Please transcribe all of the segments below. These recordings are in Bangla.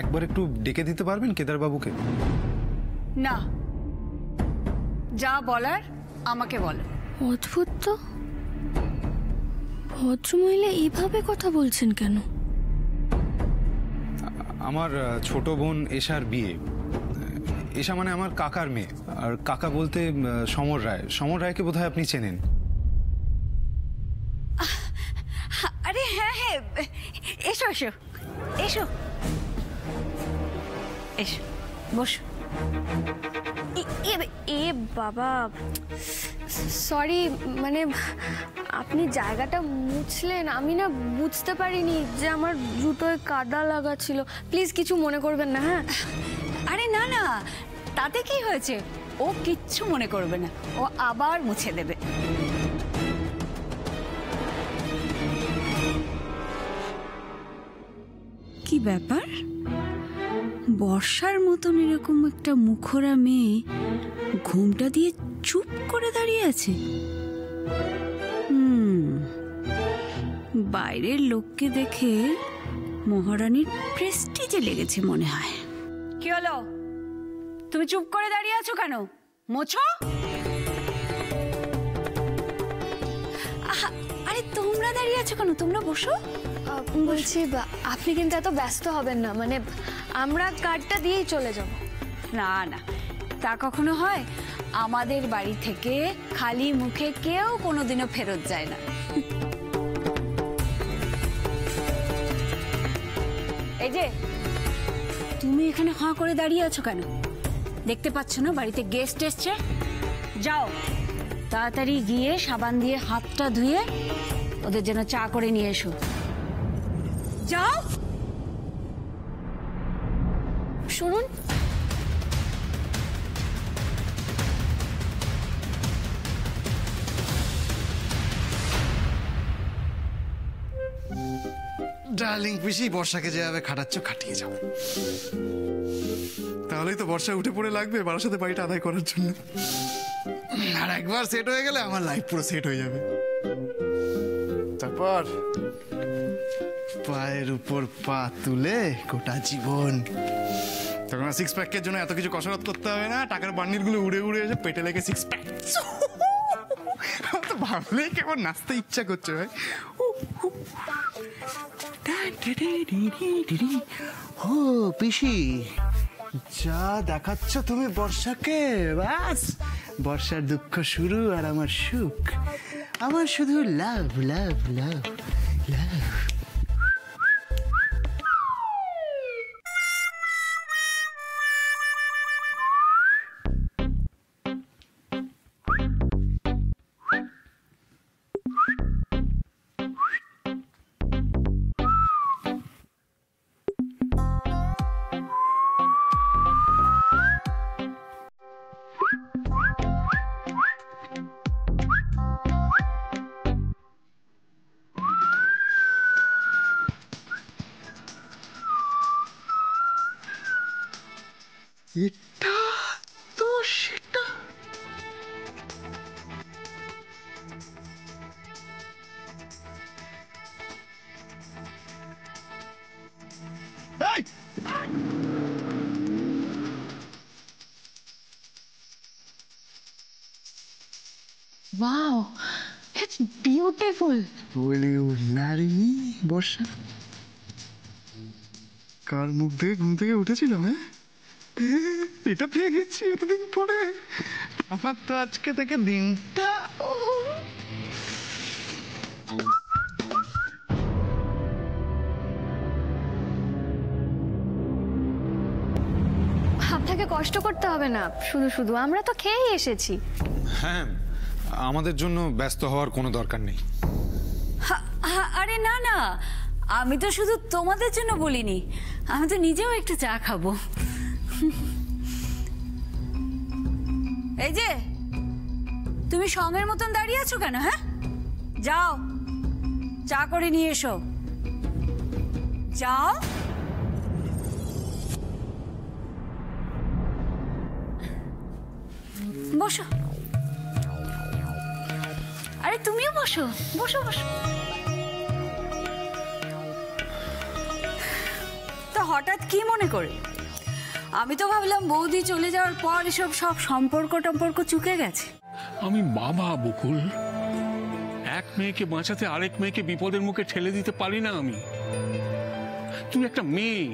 একবার একটু ডেকে দিতে পারবেন কেদারবাবুকে? না, যা বলার আমাকে বলো। অদ্ভুত তো, ভদ্রমহিলা এইভাবে কথা বলছেন কেন? আমার ছোট বোন এশার বিয়ে। এশা মানে আমার কাকার মেয়ে। আর কাকা বলতে সমর রায়। সমর রায়কে বোধহয় আপনি চেনেন। আরে হ্যাঁ হ্যাঁ, এসো এসো এসো এসো, বসো। এ বাবা, সরি, মানে আপনি জায়গাটা মুছলেন, আমি না বুঝতে পারিনি যে আমার জুতোয় কাদা লাগা ছিল। প্লিজ কিছু মনে করবেন না। হ্যাঁ, আরে না না, তাতে কি হয়েছে? ও কিচ্ছু মনে করবে না, ও আবার মুছে দেবে। কি ব্যাপার, বর্ষার মতন এরকম একটা মুখরা মেয়ে ঘুমটা দিয়ে চুপ করে দাঁড়িয়ে আছে? বাইরের লোককে দেখে মহারানীর প্রেস্টিজে লেগেছে মনে হয়। কি হলো, তুমি চুপ করে দাঁড়িয়ে আছো কেন? মোছো। আরে তোমরা দাঁড়িয়ে আছো কেন? তোমরা বসো। বলছি আপনি কিন্তু এত ব্যস্ত হবেন না, মানে আমরা কার্ডটা দিয়েই চলে যাব। না না, তা কখনো হয়? আমাদের বাড়ি থেকে খালি মুখে কেউ কোনোদিনও ফেরত যায় না। এই যে তুমি এখানে হাঁ করে দাঁড়িয়ে আছো কেন? দেখতে পাচ্ছ না বাড়িতে গেস্ট এসছে? যাও তাড়াতাড়ি গিয়ে সাবান দিয়ে হাতটা ধুয়ে ওদের জন্য চা করে নিয়ে এসো। যাও। শুনুন, ডার্লিং পিসি, বর্ষাকে যেভাবে খাটাচ্ছ খাটিয়ে যাও, তাহলেই তো বর্ষা উঠে পড়ে লাগবে বারাসাতে বাড়িটা আদায় করার জন্য। আর একবার সেট হয়ে গেলে আমার লাইফ পুরো সেট হয়ে যাবে। তারপর পায়ের উপর পা তুলে গোটা জীবন। তখন সিক্স প্যাকের জন্য এত কিছু কসরত করতে হবে না, টাকার বান্ডিল গুলো উড়ে উড়ে এসে পেটে লেগে সিক্স প্যাক। তো ভাবলেই কেমন নাচতে ইচ্ছা করছে ভাই। ও পিসি, যা দেখাচ্ছ তুমি বর্ষাকে, বাস বর্ষার দুঃখ শুরু আর আমার সুখ। আমার শুধু লাভ লাভ লাভ লাভ। এটা তো সেটা। Wow, it's beautiful. বলিউড নারী বর্ষা। কার মুখ দিয়ে ঘুম থেকে উঠেছিলাম? হ্যাঁ, এটা পেয়ে গেছি এতদিন পরে। আমার তো আজকে থেকে দিনটা। আপনাকে কষ্ট করতে হবে না, শুধু শুধু আমরা তো খেয়েই এসেছি। হ্যাঁ, আমাদের জন্য ব্যস্ত হওয়ার কোনো দরকার নেই। আরে না না, আমি তো শুধু তোমাদের জন্য বলিনি, আমি তো নিজেও একটু চা খাবো। এই যে তুমি সঙ্গের মতন দাঁড়িয়ে আছো কেন? হ্যাঁ, যাও চা করে নিয়ে এসো, যাও। বসো। আরে তুমিও বসো, বসো বসো। তো হঠাৎ কি মনে করে? আমি তো ভাবলাম বৌদি চলে যাওয়ার পর এসব সব সম্পর্ক চুকে গেছে। আমি বাবা বকুল, এক মেয়েকে বাঁচাতে আরেক মেয়েকে বিপদের মুখে ঠেলে দিতে পারি না আমি। তুই একটা মেয়ে,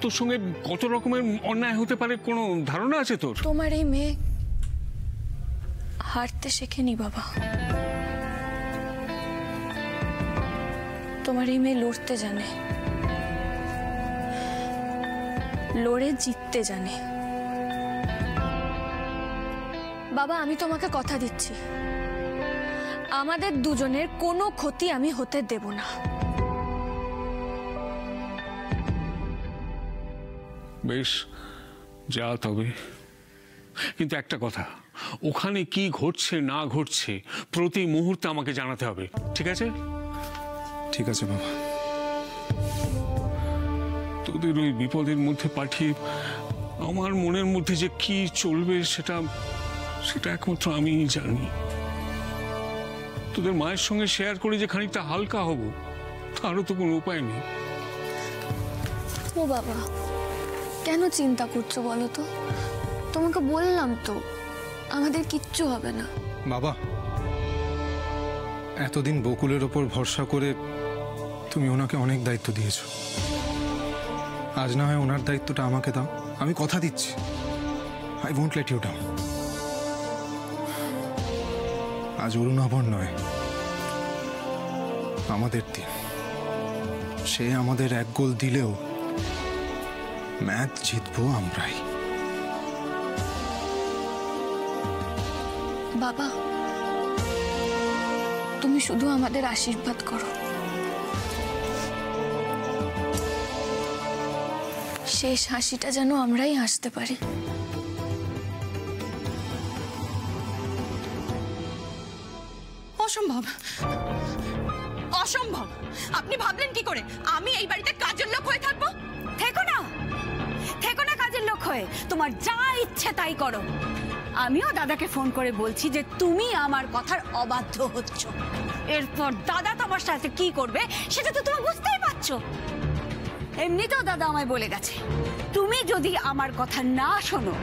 তোর সঙ্গে কত রকমের অন্যায় হতে পারে কোনো ধারণা আছে তোর? তোমার এই মেয়ে হারতে শেখেনি বাবা, তোমার এই মেয়ে লড়তে জানে, লড়ে জিততে জানে। বাবা আমি তোমাকে কথা দিচ্ছি, আমাদের দুজনের কোনো ক্ষতি আমি হতে দেব না। বেশ, যা তবে। কিন্তু একটা কথা, ওখানে কি ঘটছে না ঘটছে প্রতি মুহূর্তে আমাকে জানাতে হবে, ঠিক আছে? ঠিক আছে বাবা। তোদের ওই বিপদের মধ্যে পাঠিয়ে আমার মনের মধ্যে যে কি চলবে সেটা একমাত্র আমিই জানি। তোদের মায়ের সঙ্গে শেয়ার করে যে খানিকটা হালকা হব, তারও তো কোনো উপায় নেই। ও বাবা, কেন চিন্তা করছো বলো তো? তোমাকে বললাম তো আমাদের কিচ্ছু হবে না। বাবা, এতদিন বকুলের ওপর ভরসা করে তুমি ওনাকে অনেক দায়িত্ব দিয়েছ। আজ না হয় ওনার দায়িত্বটা আমাকে দাও, আমি কথা দিচ্ছি, I won't let you down. আজ অরুণাভর নয়, আমাদের দিন। সে আমাদের এক গোল দিলেও ম্যাচ জিতবো আমরাই। বাবা তুমি শুধু আমাদের আশীর্বাদ করো, শেষ হাসিটা যেন আমরাই হাসতে পারি। অসম্ভব, অসম্ভব। আপনি ভাবলেন কি করে আমি এই বাড়িতে কাজের লোক হয়ে থাকবো? থেকো না কাজের লোক হয়ে, তোমার যা ইচ্ছে তাই করো। আমিও দাদাকে ফোন করে বলছি যে তুমি আমার কথার অবাধ্য হচ্ছ। এরপর দাদা তোমার সাথে কি করবে সেটা তো তুমি বুঝতেই পারছো। এমনিতেও দাদা আমায় বলে গেছে, তুমি যদি আমার কথা না শোনো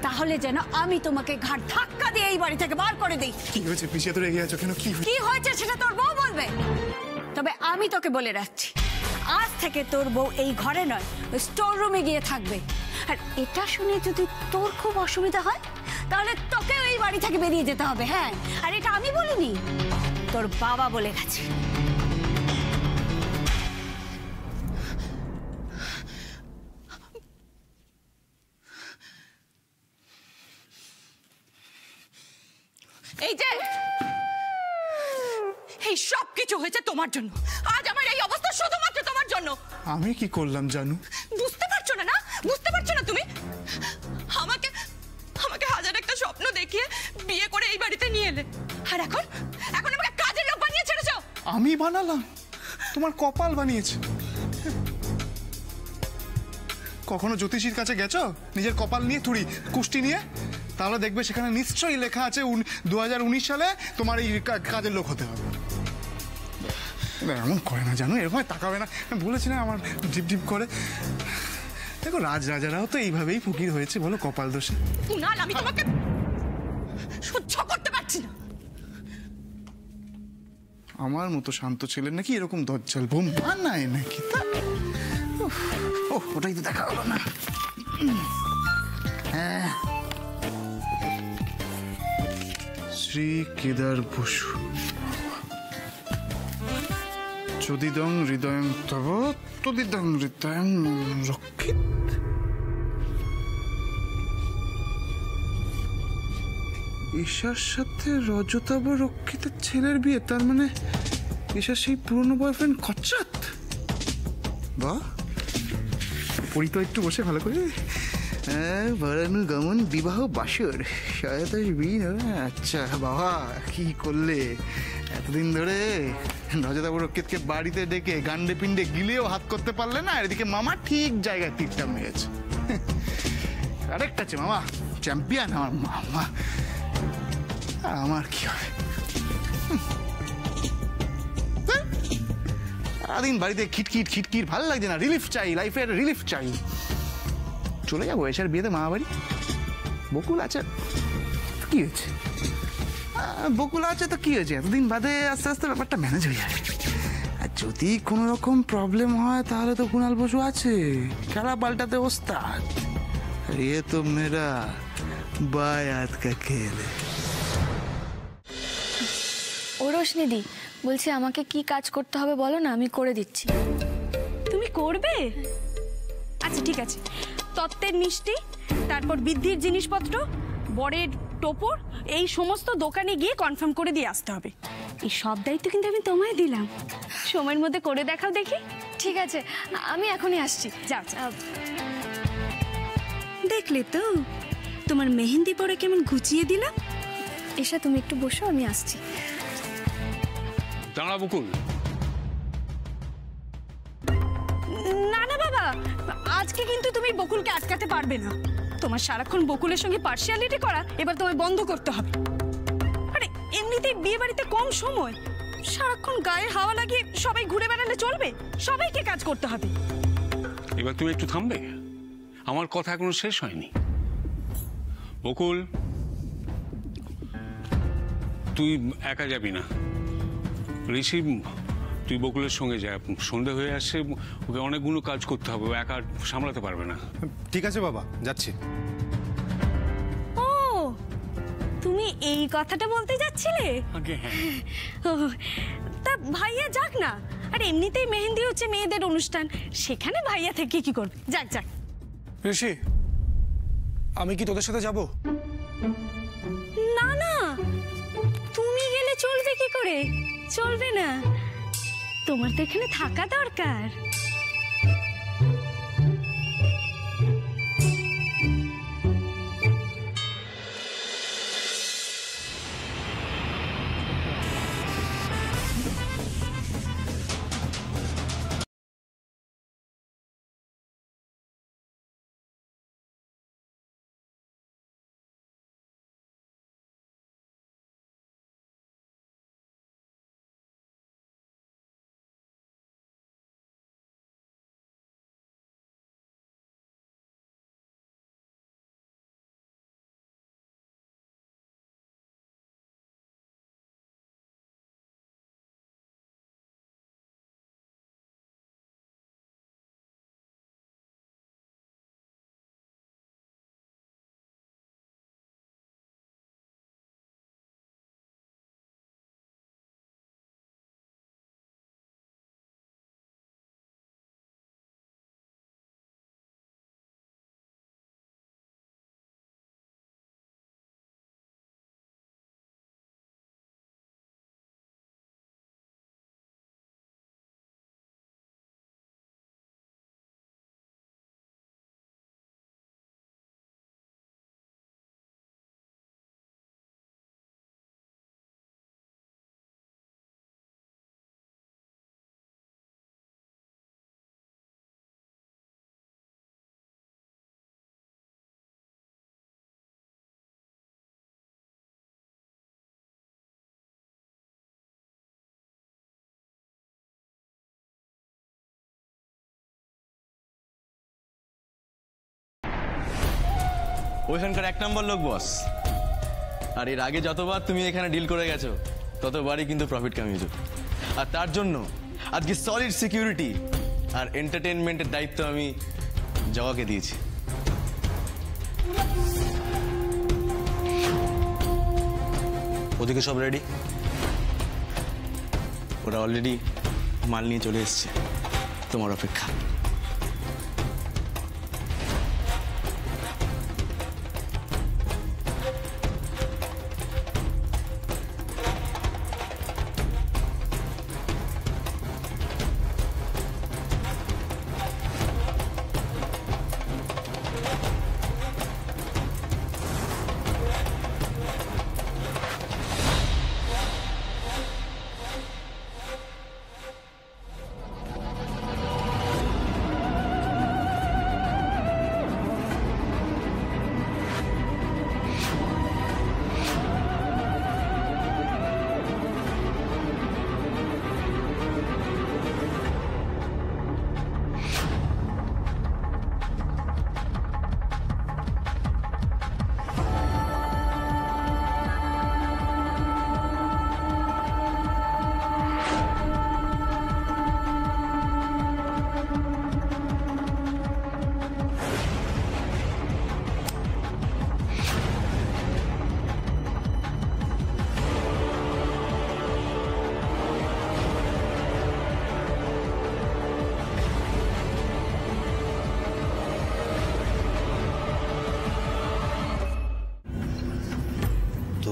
তাহলে যেন আমি তোমাকে ঘাট ধাক্কা দিয়ে এই বাড়ি থেকে বার করে দিই। কি হয়েছে পিছিয়ে তো রেগে আছো কেন? কি হয়েছে সেটা তোর বউ বলবে। তবে আমি তোকে বলে রাখছি, আজ থেকে তোর বউ এই ঘরে নয়, স্টোর রুমে গিয়ে থাকবে। আর এটা শুনে যদি তোর খুব অসুবিধা হয় তাহলে তোকে এই বাড়ি থেকে বেরিয়ে যেতে হবে। হ্যাঁ, আর এটা আমি বলিনি, তোর বাবা বলে গেছে। এই যে এই সব কিছু হয়েছে তোমার জন্য। আজ আমার এই অবস্থা শুধুমাত্র তোমার জন্য। আমি কি করলাম জানু? বুঝতে পারছো না? বুঝতে পারছো না তুমি? আমাকে হাজার একটা স্বপ্ন দেখিয়ে বিয়ে করে এই বাড়িতে নিয়ে এলে, আর এখন আমাকে কাজের লোক বানিয়ে ছেড়েছো। আমি বানালাম? তোমার কপাল বানিয়েছে। কখনো জ্যোতিষীর কাছে গেছো নিজের কপাল নিয়ে থুড়ি কুষ্টি নিয়ে? তাহলে দেখবে সেখানে নিশ্চয়ই লেখা আছে 2019 সালে তোমার এই কাজের লোক হতে হবে। এমন করে না জানো, এরকম তাকাবে না, বলেছি না আমার ডিপ ডিপ করে। দেখো রাজারাও তো এইভাবেই ফকির হয়েছে, বলো কপাল দোষে। কুনাল, আমি তোমাকে সহ্য করতে পারছি না। আমার মতো শান্ত ছিলেন নাকি এরকম দজ্জাল বোম বানায় নাকি? ওটাই তো দেখা হলো না। হ্যাঁ, শ্রী কেদার বসু, যদিদং হৃদয়ং তব তদিদং হৃদয়ং রক্ষিত। ঈশার সাথে রজতাভ রক্ষিতের ছেলের বিয়ে, তার মানে ঈশার সেই পুরনো বয়ফ্রেন্ড কচ্চাত। বাহ, পড়ি তো একটু বসে ভালো করে। বরানুগমন বিবাহ বাসর সহায়তা বিন। আচ্ছা বাবা, কি করলে এতদিন ধরে? রজতাভ রক্ষিতকে বাড়িতে ডেকে গান্ডে পিণ্ডে গিলেও হাত করতে পারলে না, এদিকে মামা ঠিক জায়গায় তীরটা মেরেছে। আরেকটা আছে মামা, চ্যাম্পিয়ন আমার মামা। আমার কি হবে? সারাদিন বাড়িতে খিটখিট খিটখিট ভালো লাগছে না, রিলিফ চাই, লাইফের রিলিফ চাই। চলে যাবো এসের বিয়েতে মামা বাড়ি। বকুল আছে, কি হয়েছে? বকুল আছে তো কি হয়েছে, এতদিন বাদে আস্তে আস্তে ব্যাপারটা ম্যানেজ হয়ে যাবে। আর যদি কোনো রকম প্রবলেম হয় তাহলে তো কুণাল বসু আছে, খেলা পাল্টাতে ওস্তাদ। আর এ তো মেরা বায়াত কা খেল। ও রোশনিদি, বলছি আমাকে কি কাজ করতে হবে বলো না, আমি করে দিচ্ছি। তুমি করবে? আচ্ছা ঠিক আছে, তত্ত্বের মিষ্টি, তারপর বৃদ্ধির জিনিসপত্র, বরের টোপর, এই সমস্ত দোকানে গিয়ে কনফার্ম করে দিয়ে আসতে হবে। এই সব দায়িত্ব কিন্তু আমি তোমায় দিলাম, সময়ের মধ্যে করে দেখাও দেখি। ঠিক আছে, আমি এখনই আসছি। যাও যাও। দেখলে তো তোমার মেহেন্দি পরে কেমন গুছিয়ে দিলাম। এসা তুমি একটু বসো, আমি আসছি। দাঁড়া বকুল। না না বাবা, আজকে কিন্তু তুমি বকুলকে আটকাতে পারবে না। তোমার সারাক্ষণ বকুলের সঙ্গে পার্সিয়ালিটি করা এবার তোমায় বন্ধ করতে হবে। আরে এমনিতেই বিয়ে বাড়িতে কম সময়, সারাক্ষণ গায়ে হাওয়া লাগিয়ে সবাই ঘুরে বেড়ালে চলবে? সবাইকে কাজ করতে হবে। এবার তুমি একটু থামবে, আমার কথা এখনো শেষ হয়নি। বকুল, তুই একা যাবি না, ঋষি তুই বকুলের সঙ্গে যা। সন্ধে হয়ে আসছে, ওকে অনেকগুলো কাজ করতে হবে, ও একা সামলাতে পারবে না। ঠিক আছে বাবা, যাচ্ছি। ও, তুমি এই কথাটা বলতে যাচ্ছিলে? আগে হ্যাঁ। ও, তা ভাইয়া যাক না। আর এমনিতেই মেহেন্দি হচ্ছে মেয়েদের অনুষ্ঠান, সেখানে ভাইয়া থেকে কি করবে? যাক যাক। ঋষি, আমি কি তোদের সাথে যাব? না না, তুমি গেলে চলবে কি করে? চলবে না, তোমার তো এখানে থাকা দরকার। ওইখানকার 1 নম্বর লোক বস। আর এর আগে যতবার তুমি এখানে ডিল করে গেছো ততবারই কিন্তু প্রফিট কামিয়েছো। আর তার জন্য আজকে সলিড সিকিউরিটি আর এন্টারটেনমেন্টের দায়িত্ব আমি জগাকে দিয়েছি। ওদিকে সব রেডি, ওরা অলরেডি মাল নিয়ে চলে এসছে, তোমার অপেক্ষা।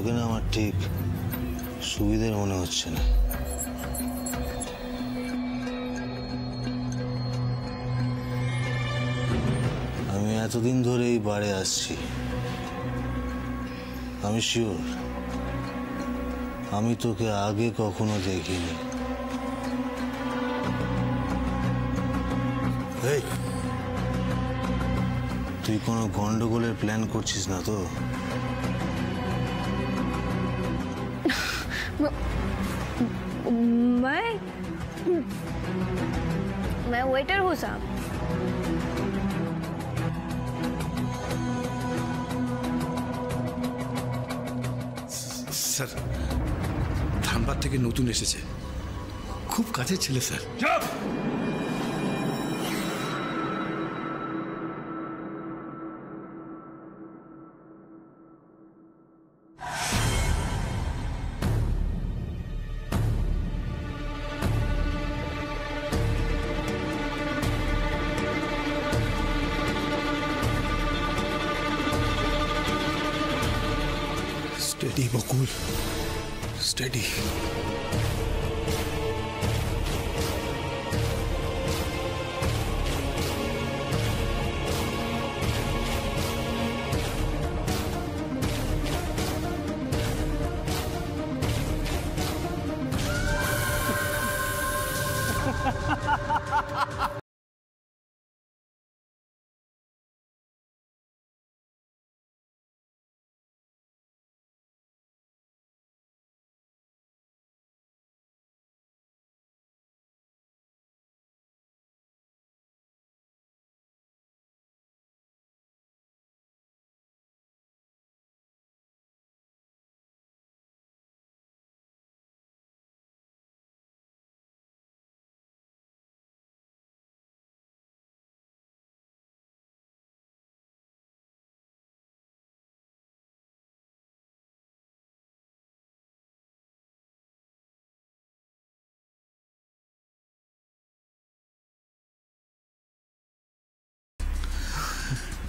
তোকে না আমার ঠিক সুবিধের মনে হচ্ছে না। আমি এতদিন ধরে এই বারে আসছি, আমি শিওর আমি তোকে আগে কখনো দেখিনি। এই, তুই কোনো গন্ডগোলের প্ল্যান করছিস না তো? मैं वेटर हूँ साहब। স্যার, ধানবাদ থেকে নতুন এসেছে, খুব কাজের ছেলে স্যার। স্টেডি বকুল, স্টেডি।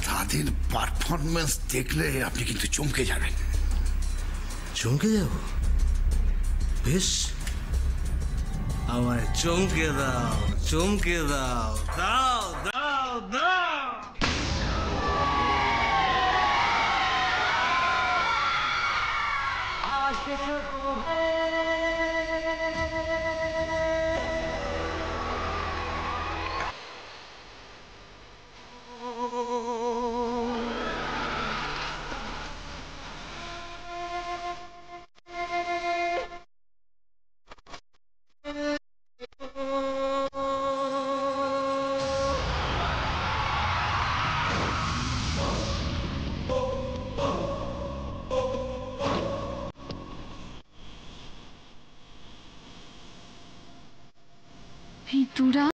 তাদের পারফরমেন্স দেখলে আপনি কিন্তু চমকে যাবেন। চমকে যাব? বেশ, আমায় চমকে দাও, চমকে দাও, দাও দাও দাও। ভিতুরা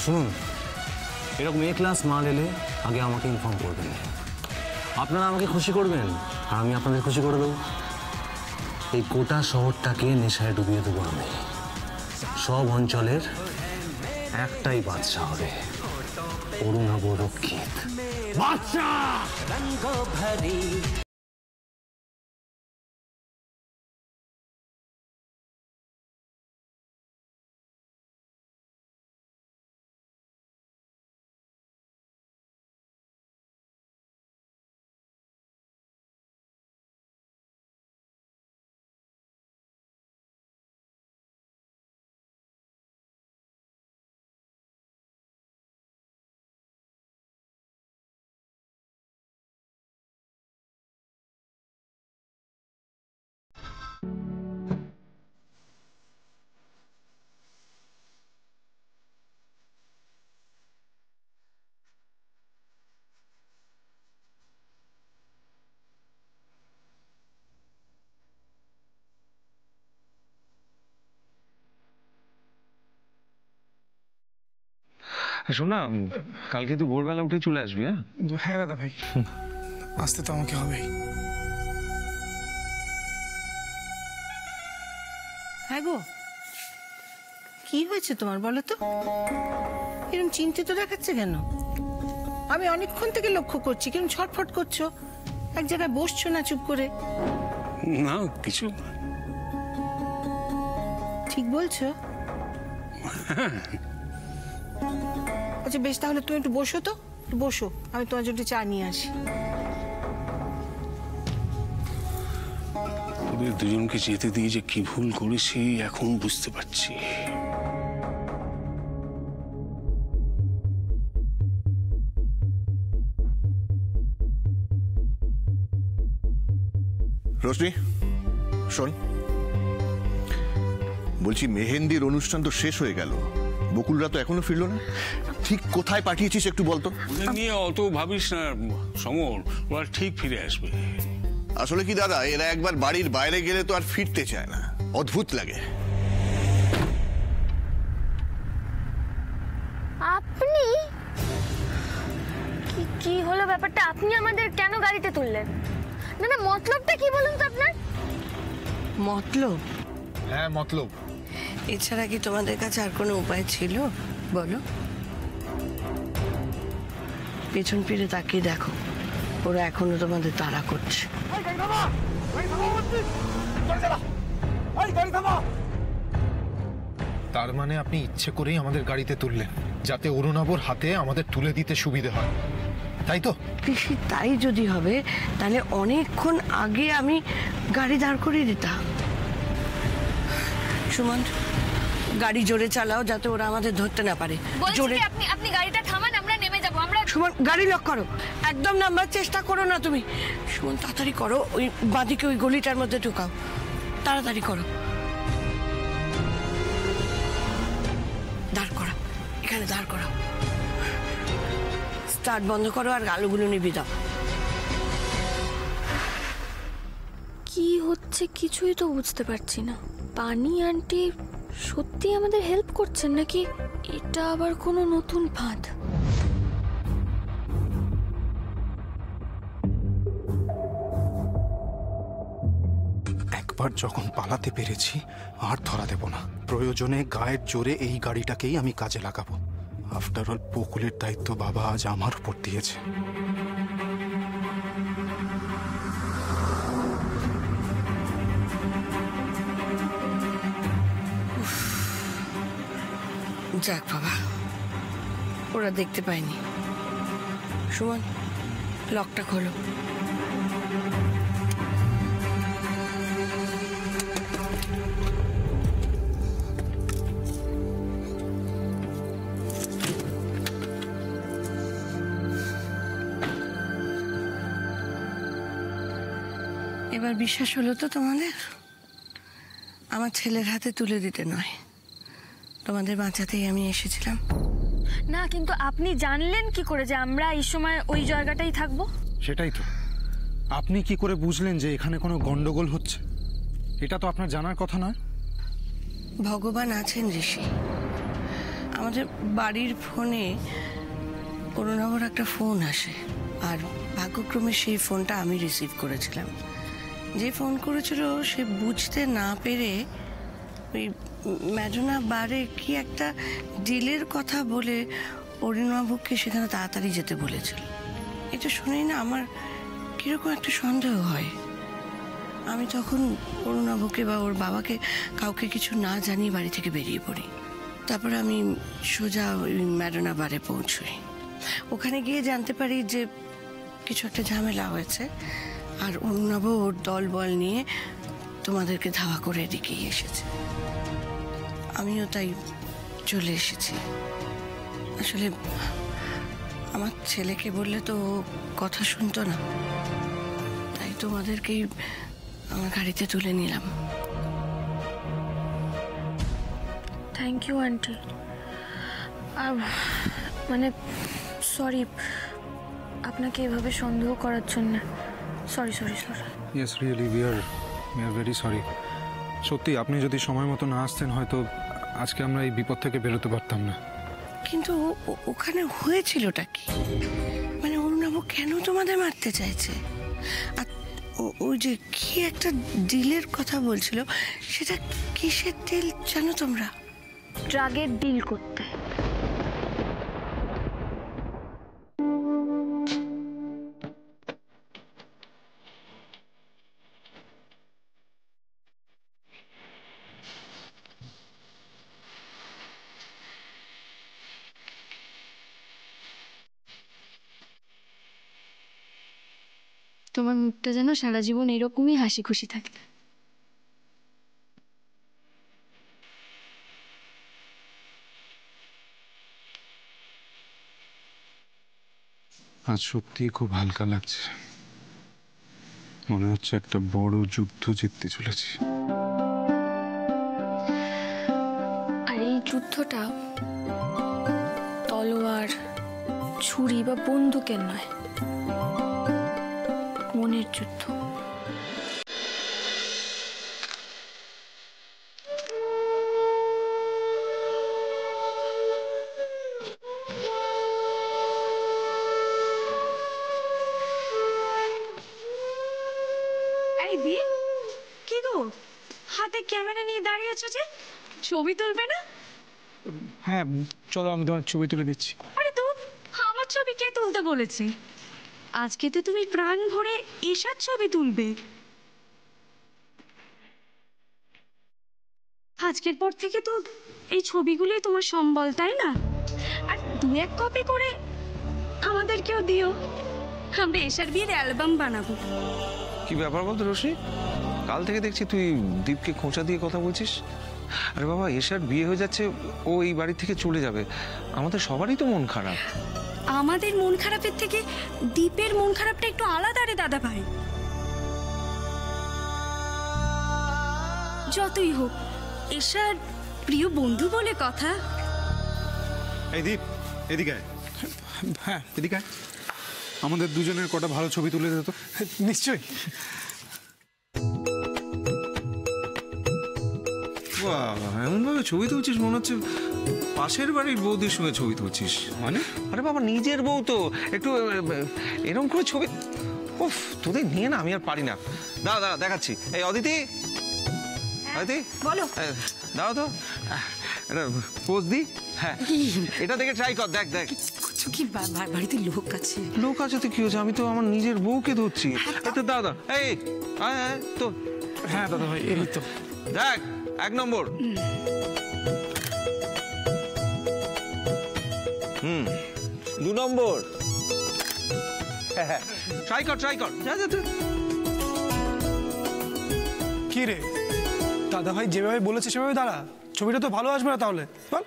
শুনুন, এরকম এ ক্লাস মাল এলে আগে আমাকে ইনফর্ম করবেন। আপনারা আমাকে খুশি করবেন আর আমি আপনাদের খুশি করে দেবো। এই গোটা শহরটাকে নেশায় ডুবিয়ে দেবো আমি। সব অঞ্চলের একটাই বাদশা হবে, অরুণাভ রক্ষিত বাদশা। শোন না, কালকে তুই ভোরবেলা উঠে চলে আসবি। হ্যাঁ হ্যাঁ দাদা ভাই, আসতে তো আমাকে হবেই। হ্যাঁ গো, কি হয়েছে তোমার বলো তো? এরকম চিন্তিত দেখাচ্ছে কেন? আমি অনেকক্ষণ থেকে লক্ষ্য করছি, কিরকম ছটফট করছো, এক জায়গায় বসছো না চুপ করে। না কিছু। ঠিক বলছো? আচ্ছা বেশ, তাহলে তুমি একটু বসো তো, একটু বসো, আমি তোমার জন্য চা নিয়ে আসি। ওদের দুজনকে যেতে দিয়ে যে কি ভুল করেছি এখন বুঝতে পারছি। রোশনি শোন, বলছি মেহেন্দির অনুষ্ঠান তো শেষ হয়ে গেল, বকুলরা তো এখনো ফিরলো না। ঠিক কোথায় পাঠিয়েছিস একটু বলতো। ওদের নিয়ে অত ভাবিস না সমর, ওরা ঠিক ফিরে আসবে। আসলে কি দাদা, এরা একবার বাড়ির বাইরে গেলে তো আর ফিরতে চায় না, অদ্ভুত লাগে। আপনি কি হলো ব্যাপারটা? আপনি আমাদের কেন গাড়িতে তুললেন? না না, মতলবটা কি বলুন তো আপনার? মতলব? হ্যাঁ মতলব। এছাড়া কি তোমাদের কাছে আর কোনো উপায় ছিল বলো? পেছন ফিরে তাকিয়ে দেখো, ওরা এখনো তোমাদের তাড়া করছে। তার মানে আপনি ইচ্ছে করেই আমাদের গাড়িতে তুললেন যাতে অরুণাবর হাতে আমাদের তুলে দিতে সুবিধে হয়, তাই তো? পিসি, তাই যদি হবে তাহলে অনেকক্ষণ আগে আমি গাড়ি দাঁড় করিয়ে দিতাম। সুমন, গাড়ি জোরে চালাও যাতে ওরা আমাদের ধরতে না পারে। জোরে। আপনি গাড়িটা থামান, আমরা নেমে যাব। আমরা সুমন, গাড়ি লক করো, একদম নামবার চেষ্টা করো না তুমি। সুমন তাড়াতাড়ি করো, ওই বাঁদিকে ওই গলিটার মধ্যে ঢুকাও, তাড়াতাড়ি করো। দাঁড় করা, এখানে দাঁড় করা। স্টার্ট বন্ধ করো আর আলোগুলো নিভিয়ে দাও। কি হচ্ছে কিছুই তো বুঝতে পারছি না। পানি আন্টি সত্যি আমাদের হেল্প করছেন নাকি এটা আবার কোনো নতুন ফাঁদ? একবার যখন পালাতে পেরেছি আর ধরা দেব না। প্রয়োজনে গায়ের জোরে এই গাড়িটাকেই আমি কাজে লাগাবো। আফটার অল বকুলের দায়িত্ব বাবা আজ আমার উপর দিয়েছে। যাক বাবা, ওরা দেখতে পায়নি। সুমন, লকটা খোলো। এবার বিশ্বাস হলো তো তোমাদের? আমার ছেলের হাতে তুলে দিতে নয়, তোমাদের বাঁচাতেই আমি এসেছিলাম। না কিন্তু আপনি জানলেন কি করে যে আমরা এই সময় ওই জায়গাটাই থাকবো? সেটাই তো, আপনি কি করে বুঝলেন যে এখানে কোনো গন্ডগোল হচ্ছে? এটা তো আপনার জানার কথা নয়। ভগবান আছেন ঋষি। আমাদের বাড়ির ফোনে অরুণাবর একটা ফোন আসে, আর ভাগ্যক্রমে সেই ফোনটা আমি রিসিভ করেছিলাম। যে ফোন করেছিল সে বুঝতে না পেরে ওই ম্যাডোনা বারে কি একটা ডিলের কথা বলে অরুণাবকে সেখানে তাড়াতাড়ি যেতে বলেছিল। এটা শুনেই না আমার কিরকম একটা সন্দেহ হয়। আমি তখন অরুণাবকে বা ওর বাবাকে কাউকে কিছু না জানিয়ে বাড়ি থেকে বেরিয়ে পড়ি। তারপর আমি সোজা ওই ম্যাডোনা বারে পৌঁছই। ওখানে গিয়ে জানতে পারি যে কিছু একটা ঝামেলা হয়েছে, আর অরুণাব ওর দল বল নিয়ে তোমাদেরকে ধাওয়া করে এদিকেই এসেছে। আমিও তাই চলে এসেছি। আসলে আমার ছেলেকে বললে তো কথা শুনতো না, তাই তোমাদেরকেই আমার গাড়িতে তুলে নিলাম। Thank you aunty. মানে সরি আপনাকে এভাবে সন্দেহ করার জন্য। Sorry sorry sorry. Yes really we are very sorry. সত্যি আপনি যদি সময় মতো না আসতেন হয়তো আজকে আমরা এই বিপদ থেকে বেরোতে পারতাম না। কিন্তু ওখানে হয়েছিলটা কি? মানে অরুণাভ কেন তোমাদের মারতে চাইছে? আর ওই যে কি একটা ডিলের কথা বলছিল, সেটা কিসের ডিল জানো তোমরা? ড্রাগের ডিল করতে। তোমার মুখটা যেন সারা জীবন এরকমই হাসি খুশি থাকে। আজ সত্যি খুব হালকা লাগছে, মনে হচ্ছে একটা বড় যুদ্ধ জিততে চলেছি। আর এই যুদ্ধটা তলোয়ার, ছুরি বা বন্দুকের নয়, মনের যুদ্ধ। এই দি, কি গো হাতে ক্যামেরা নিয়ে দাঁড়িয়ে আছো যে? ছবি তুলবে না? হ্যাঁ চলো আমি তোমার ছবি তুলে দিচ্ছি। আরে তো আমার ছবি কে তুলতে বলেছে? আজকে তো তুমি প্রাণ ভরে এসার ছবি তুলবে। আজকের পর থেকে তো এই ছবিগুলোই তোমার সম্বল, তাই না? আর 2-1 কপি করে আমাদেরকেও দিও, আমরা এসার বিয়ের অ্যালবাম বানাবো। কি ব্যাপার বলতো রশি, কাল থেকে দেখছি তুই দীপকে খোঁচা দিয়ে কথা বলছিস। আরে বাবা, এসার বিয়ে হয়ে যাচ্ছে, ও এই বাড়ি থেকে চলে যাবে, আমাদের সবারই তো মন খারাপ। আমাদের মন খারাপের থেকে দীপের মন খারাপটা একটু আলাদা রে দাদা ভাই। যতই হোক এসার প্রিয় বন্ধু বলে কথা। এই দীপ এদিকে। হ্যাঁ এদিকে, আমাদের দুজনের কটা ভালো ছবি তুলে দিত। নিশ্চয়ই। এমন ভাবে ছবি তুলছিস মনে হচ্ছে পাশের বাড়ির বৌদির সঙ্গে ছবি তুলছিস। মানে আরে বাবা, নিজের বউ তো, একটু এরকম করে ছবি। উফ, তোদের নিয়ে না আমি আর পারি না। দাঁড়া দাঁড়া দেখাচ্ছি। এই অদিতি, অদিতি বলো। দাঁড়াও তো, এটা পোজ দি। হ্যাঁ এটা দেখে ট্রাই কর, দেখ দেখ। কি বাড়িতে লোক আছে? লোক আছে তো কি হয়েছে, আমি তো আমার নিজের বউকে ধরছি। তো দাদা এই তো। হ্যাঁ দাদা ভাই এই তো দেখ, 1 নম্বর। 2 নম্বর। ট্রাই কর ট্রাই কর। যা যা তুই। কি রে দাদা ভাই, যেভাবে বলেছে সেভাবে দাঁড়া, ছবিটা তো ভালো আসবে না তাহলে। বল।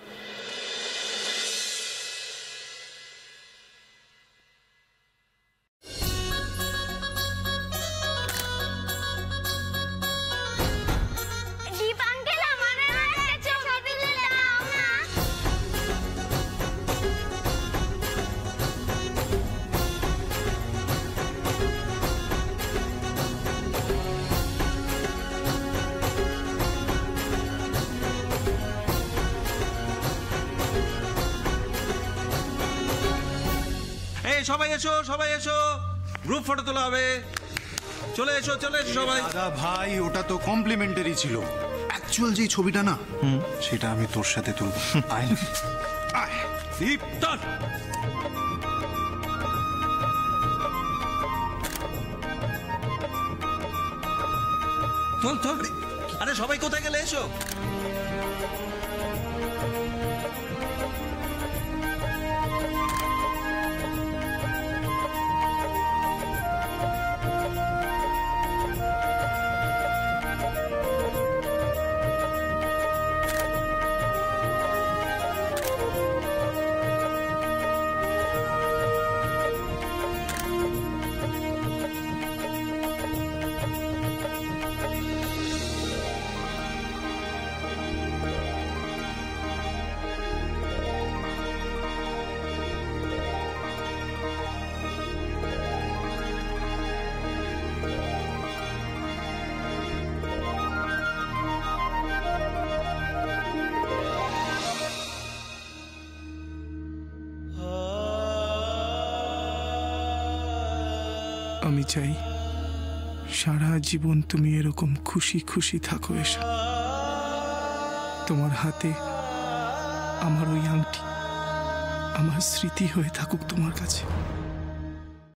সবাই এসো, সবাই এসো, গ্রুপ ফটো তোলা হবে। চলে এসো চলে এসো সবাই। দাদা ভাই ওটা তো কমপ্লিমেন্টারি ছিল, অ্যাকচুয়াল যে ছবিটা না সেটা আমি তোর সাথে তুলব। আয় আয় দীপ চল। চল চল। আরে সবাই কোথায় গেলে, এসো। আমি চাই সারা জীবন তুমি এরকম খুশি খুশি থাকো এসা। তোমার হাতে আমার ওই আংটি আমার স্মৃতি হয়ে থাকুক তোমার কাছে।